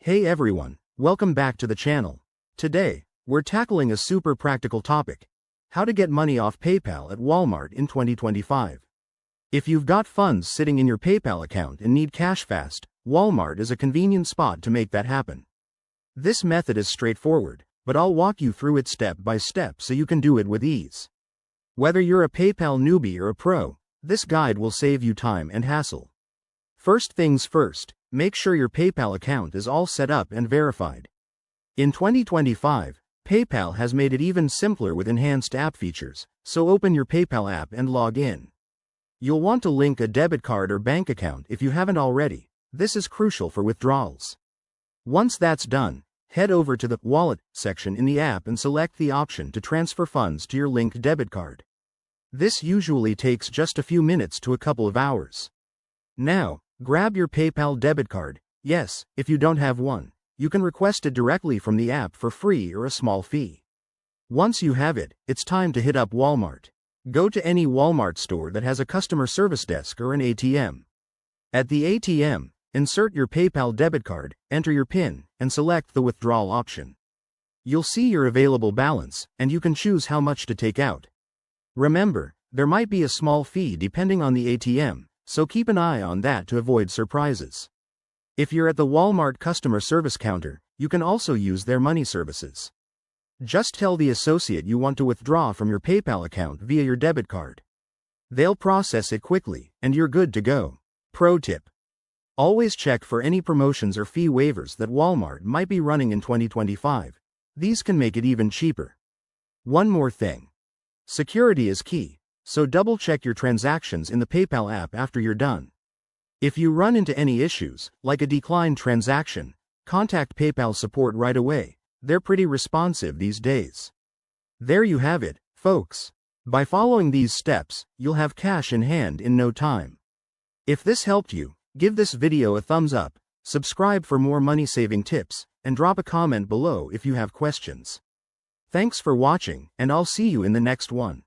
Hey everyone, welcome back to the channel. Today, we're tackling a super practical topic: how to get money off PayPal at Walmart in 2025. If you've got funds sitting in your PayPal account and need cash fast, Walmart is a convenient spot to make that happen. This method is straightforward, but I'll walk you through it step by step so you can do it with ease. Whether you're a PayPal newbie or a pro, this guide will save you time and hassle. First things first, make sure your PayPal account is all set up and verified. In 2025, PayPal has made it even simpler with enhanced app features, so open your PayPal app and log in. You'll want to link a debit card or bank account if you haven't already. This is crucial for withdrawals. Once that's done, head over to the Wallet section in the app and select the option to transfer funds to your linked debit card. This usually takes just a few minutes to a couple of hours. Now, grab your PayPal debit card. Yes, if you don't have one, you can request it directly from the app for free or a small fee. Once you have it, it's time to hit up Walmart. Go to any Walmart store that has a customer service desk or an ATM. At the ATM, insert your PayPal debit card, enter your PIN, and select the withdrawal option. You'll see your available balance, and you can choose how much to take out. Remember, there might be a small fee depending on the ATM, so keep an eye on that to avoid surprises. If you're at the Walmart customer service counter, you can also use their money services. Just tell the associate you want to withdraw from your PayPal account via your debit card. They'll process it quickly, and you're good to go. Pro tip: always check for any promotions or fee waivers that Walmart might be running in 2025. These can make it even cheaper. One more thing: security is key, so double-check your transactions in the PayPal app after you're done. If you run into any issues, like a declined transaction, contact PayPal support right away. They're pretty responsive these days. There you have it, folks. By following these steps, you'll have cash in hand in no time. If this helped you, give this video a thumbs up, subscribe for more money-saving tips, and drop a comment below if you have questions. Thanks for watching, and I'll see you in the next one.